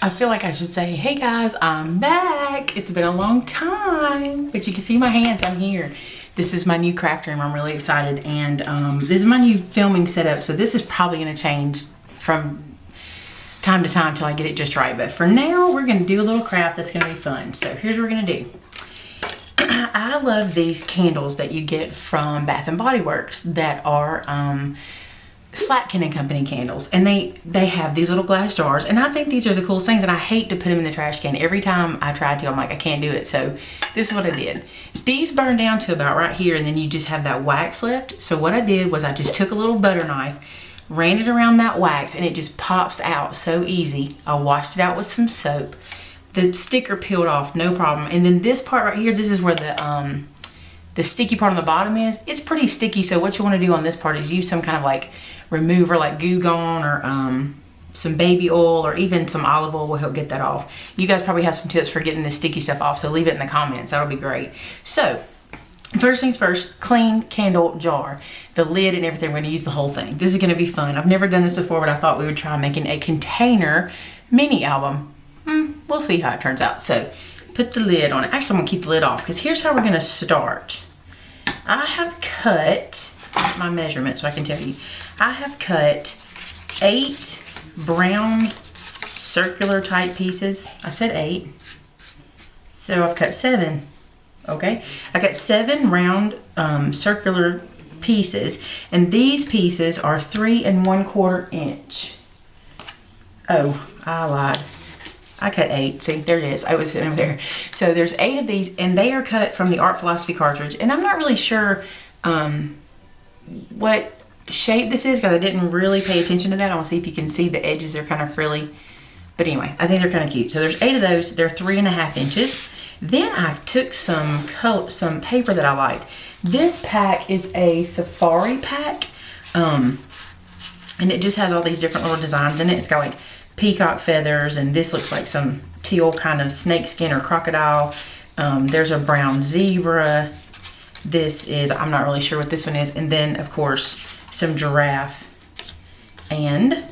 I feel like I should say, hey guys, I'm back. It's been a long time, but you can see my hands, I'm here. This is my new craft room, I'm really excited. And this is my new filming setup. So this is probably gonna change from time to time till I get it just right. But for now, we're gonna do a little craft that's gonna be fun. So here's what we're gonna do. I love these candles that you get from Bath and Body Works that are Slatkin and Company candles, and they have these little glass jars, and I think these are the coolest things, and I hate to put them in the trash can. Every time I try to, I'm like, I can't do it. So this is what I did. These burn down to about right here, and then you just have that wax left. So what I did was I just took a little butter knife, ran it around that wax, and it just pops out so easy. I washed it out with some soap. The sticker peeled off, no problem. And then this part right here, this is where the sticky part on the bottom is. It's pretty sticky, so what you want to do on this part is use some kind of like remover, like Goo Gone or some baby oil, or even some olive oil will help get that off. You guys probably have some tips for getting this sticky stuff off, so leave it in the comments. That'll be great. So first things first, clean candle jar, the lid and everything. We're going to use the whole thing. This is going to be fun. I've never done this before, but I thought we would try making a container mini album. We'll see how it turns out. So put the lid on it. Actually, I'm going to keep the lid off because here's how we're going to start. I have cut my measurement so I can tell you. I have cut 8 brown circular type pieces. I said 8. So I've cut 7. Okay. I got 7 round circular pieces, and these pieces are 3 1/4 inch. Oh, I lied. I cut 8. See, there it is. I was sitting over there. So there's 8 of these, and they are cut from the Art Philosophy cartridge. And I'm not really sure what shape this is because I didn't really pay attention to that. I want to see if you can see the edges are kind of frilly. But anyway, I think they're kind of cute. So there's 8 of those. They're 3 1/2 inches. Then I took some paper that I liked. This pack is a safari pack. And it just has all these different little designs in it. It's got like peacock feathers, and this looks like some teal kind of snakeskin or crocodile. There's a brown zebra. This is, I'm not really sure what this one is. And then of course some giraffe and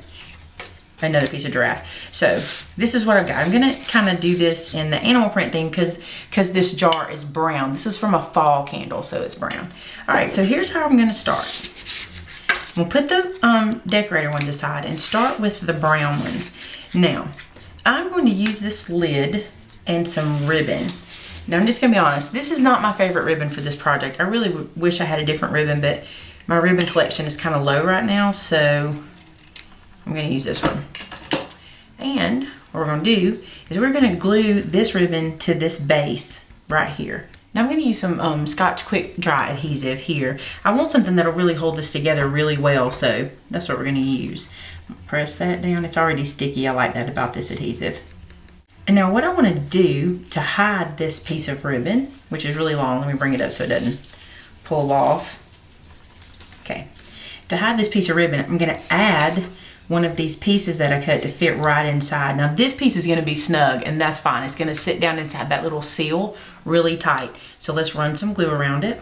another piece of giraffe. So this is what I've got. I'm gonna kind of do this in the animal print thing because this jar is brown. This is from a fall candle, so it's brown. All right, so here's how I'm gonna start. We'll put the decorator ones aside and start with the brown ones. Now, I'm going to use this lid and some ribbon. Now, I'm just going to be honest. This is not my favorite ribbon for this project. I really wish I had a different ribbon, but my ribbon collection is kind of low right now, so I'm going to use this one. And what we're going to do is we're going to glue this ribbon to this base right here. Now I'm going to use some Scotch Quick Dry adhesive here. I want something that'll really hold this together really well, so that's what we're going to use. Press that down. It's already sticky. I like that about this adhesive. And now what I want to do to hide this piece of ribbon, which is really long, let me bring it up so it doesn't pull off. Okay. To hide this piece of ribbon, I'm going to add one of these pieces that I cut to fit right inside. Now this piece is going to be snug, and that's fine. It's going to sit down inside that little seal really tight. So let's run some glue around it.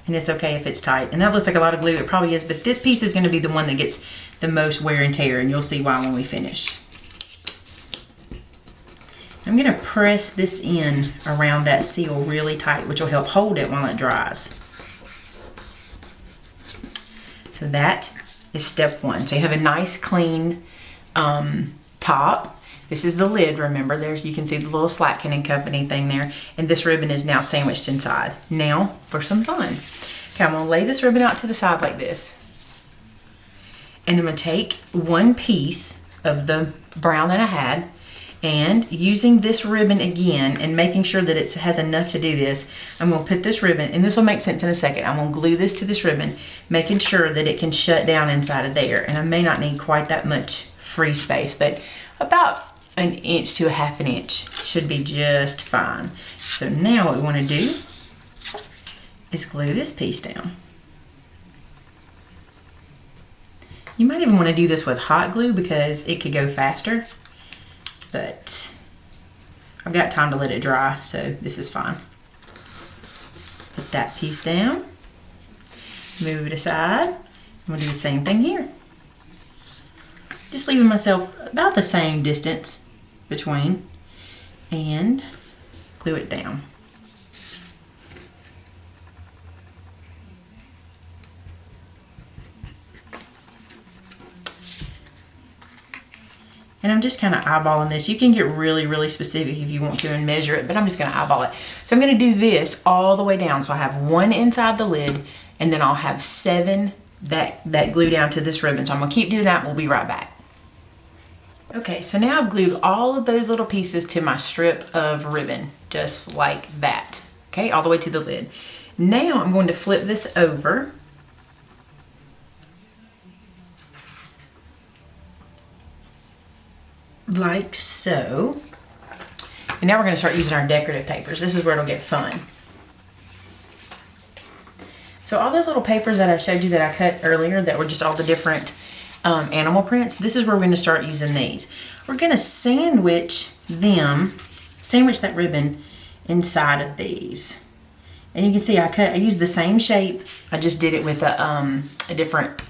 And it's okay if it's tight. And that looks like a lot of glue. It probably is, but this piece is going to be the one that gets the most wear and tear, and you'll see why when we finish. I'm going to press this in around that seal really tight, which will help hold it while it dries. So that is step 1. So you have a nice clean top. This is the lid, remember. There's, you can see the little Slatkin and Company thing there. And this ribbon is now sandwiched inside. Now for some fun. Okay, I'm going to lay this ribbon out to the side like this. And I'm going to take one piece of the brown that I had, and using this ribbon again and making sure that it has enough to do this, I'm going to put this ribbon, and this will make sense in a second. I'm going to glue this to this ribbon, making sure that it can shut down inside of there. And I may not need quite that much free space, but about 1 inch to 1/2 inch should be just fine. So now what we want to do is glue this piece down. You might even want to do this with hot glue because it could go faster. But I've got time to let it dry, so this is fine. Put that piece down, move it aside. I'm gonna do the same thing here. Just leaving myself about the same distance between, and glue it down. And I'm just kind of eyeballing this. You can get really, really specific if you want to and measure it, but I'm just going to eyeball it. So I'm going to do this all the way down. So I have 1 inside the lid, and then I'll have 7 that glue down to this ribbon. So I'm going to keep doing that, and we'll be right back. Okay, so now I've glued all of those little pieces to my strip of ribbon, just like that. Okay, all the way to the lid. Now I'm going to flip this over. Like so. And now we're going to start using our decorative papers. This is where it'll get fun. So all those little papers that I showed you that I cut earlier that were just all the different animal prints, this is where we're going to start using these. We're going to sandwich that ribbon inside of these. And you can see I used the same shape. I just did it with a different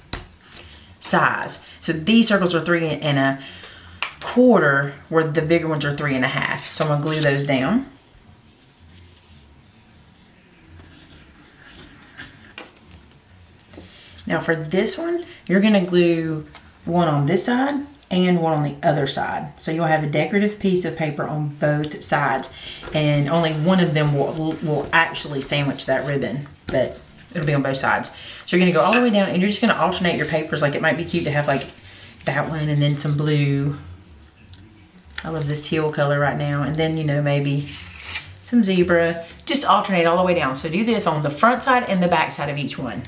size. So these circles are 3 1/4, where the bigger ones are 3 1/2. So I'm going to glue those down. Now for this one, you're going to glue one on this side and one on the other side. So you'll have a decorative piece of paper on both sides, and only one of them will actually sandwich that ribbon, but it'll be on both sides. So you're going to go all the way down, and you're just going to alternate your papers. Like, it might be cute to have like that one and then some blue. I love this teal color right now, and then, you know, maybe some zebra. Just alternate all the way down. So do this on the front side and the back side of each one.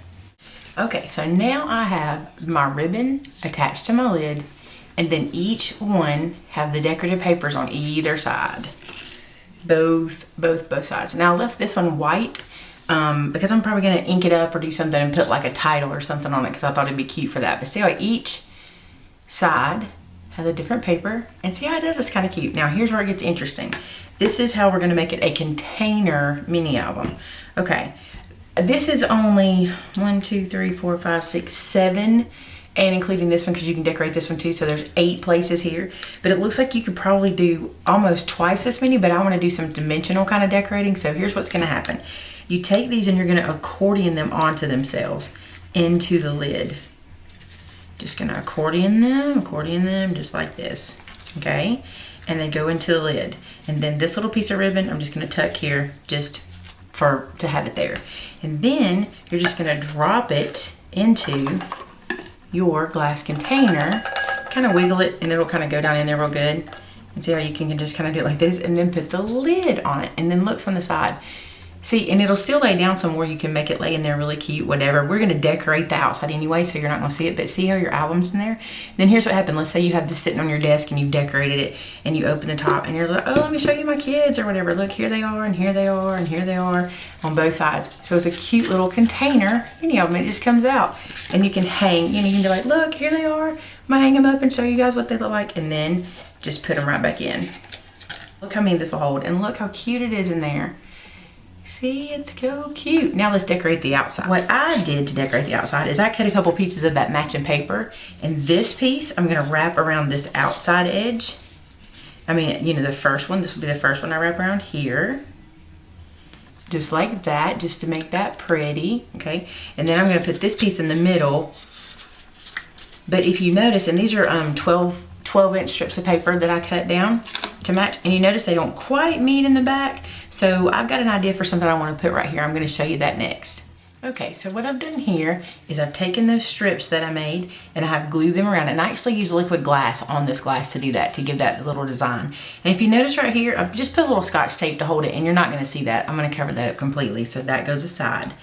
Okay, so now I have my ribbon attached to my lid, and then each one have the decorative papers on either side. Both sides. Now I left this one white because I'm probably gonna ink it up or do something and put like a title or something on it, because I thought it'd be cute for that. But see how each side has a different paper, and see how it does? It's kind of cute. Now here's where it gets interesting. This is how we're gonna make it a container mini album. Okay. This is only 1, 2, 3, 4, 5, 6, 7, and including this one because you can decorate this one too. So there's 8 places here, but it looks like you could probably do almost twice this many, but I want to do some dimensional kind of decorating. So here's what's going to happen. You take these and you're going to accordion them onto themselves into the lid. Just going to accordion them just like this. Okay. And they go into the lid. And then this little piece of ribbon, I'm just going to tuck here just to have it there. And then you're just going to drop it into your glass container, kind of wiggle it, and it'll kind of go down in there real good. And see how you can just kind of do it like this, and then put the lid on it, and then look from the side. See, and it'll still lay down somewhere. You can make it lay in there really cute, whatever. We're going to decorate the outside anyway, so you're not going to see it, but see how your album's in there? Then here's what happened. Let's say you have this sitting on your desk and you've decorated it, and you open the top, and you're like, oh, let me show you my kids or whatever. Look, here they are, and here they are, and here they are on both sides. So it's a cute little container mini album. It just comes out, and you can hang, you know, you can be like, look, here they are. I'm going to hang them up and show you guys what they look like, and then just put them right back in. Look how many this will hold, and look how cute it is in there. See, it's so cute. Now let's decorate the outside. What I did to decorate the outside is I cut a couple pieces of that matching paper, and this piece I'm gonna wrap around this outside edge. I mean, you know, the first one, this will be the first one I wrap around here. Just like that, just to make that pretty, okay? And then I'm gonna put this piece in the middle. But if you notice, and these are 12-inch strips of paper that I cut down to match, and you notice they don't quite meet in the back. So I've got an idea for something I want to put right here. I'm going to show you that next. Okay, so what I've done here is I've taken those strips that I made and I have glued them around, and I actually use liquid glass on this glass to do that, to give that little design. And if you notice right here, I've just put a little Scotch tape to hold it, and you're not going to see that. I'm going to cover that up completely, so that goes aside.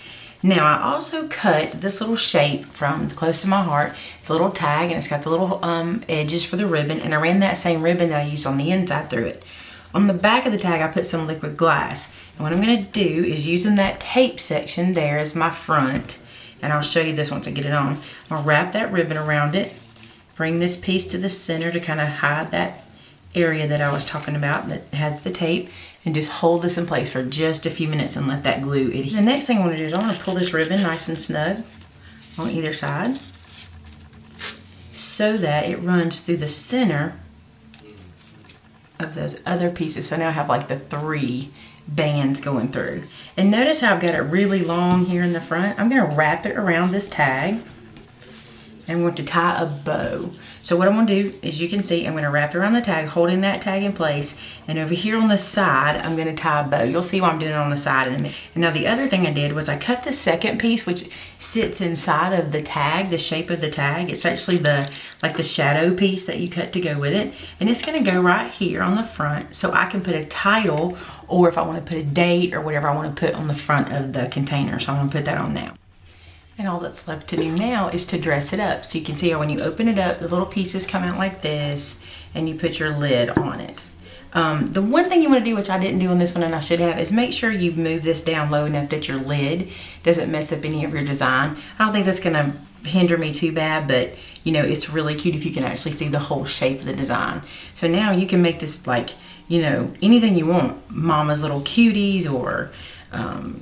Now I also cut this little shape from close to my heart. It's a little tag, and it's got the little edges for the ribbon, and I ran that same ribbon that I used on the inside through it. On the back of the tag, I put some liquid glass, and what I'm going to do is using that tape section there as my front, and I'll show you this once I get it on. I'll wrap that ribbon around it, bring this piece to the center to kind of hide that area that I was talking about that has the tape, and just hold this in place for just a few minutes and let that glue adhere. The next thing I want to do is I want to pull this ribbon nice and snug on either side. so that it runs through the center of those other pieces. So now I have like the 3 bands going through. And notice how I've got it really long here in the front. I'm going to wrap it around this tag. I'm going to tie a bow. So what I'm going to do is, you can see, I'm going to wrap it around the tag, holding that tag in place. And over here on the side, I'm going to tie a bow. You'll see why I'm doing it on the side in a minute. And now the other thing I did was I cut the second piece, which sits inside of the tag, the shape of the tag. It's actually the shadow piece that you cut to go with it. And it's going to go right here on the front, so I can put a title, or if I want to put a date or whatever I want to put on the front of the container. So I'm going to put that on now. And all that's left to do now is to dress it up. So you can see how when you open it up, the little pieces come out like this, and you put your lid on it. The one thing you want to do, which I didn't do on this one and I should have, is make sure you move this down low enough that your lid doesn't mess up any of your design. I don't think that's going to hinder me too bad, but you know, it's really cute if you can actually see the whole shape of the design. So now you can make this like, you know, anything you want. Mama's little cuties, or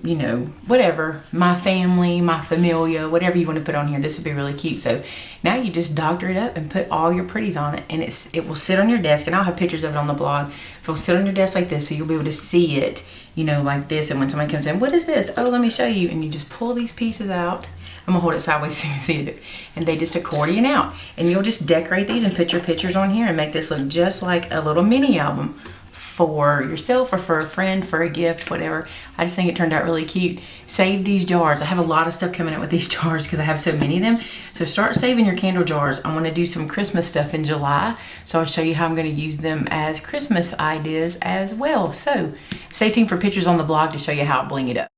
you know, whatever, my family, my familia, whatever you want to put on here. This would be really cute. So now you just doctor it up and put all your pretties on it, and it will sit on your desk. And I'll have pictures of it on the blog. It will sit on your desk like this, so you'll be able to see it, you know, like this. And when somebody comes in, what is this? Oh, let me show you. And you just pull these pieces out. I'm gonna hold it sideways so you can see it. And they just accordion out. And you'll just decorate these and put your pictures on here and make this look just like a little mini album for yourself or for a friend, for a gift, whatever. I just think it turned out really cute. Save these jars. I have a lot of stuff coming out with these jars because I have so many of them. So start saving your candle jars. I want to do some Christmas stuff in July, so I'll show you how I'm going to use them as Christmas ideas as well. So stay tuned for pictures on the blog to show you how I bling it up.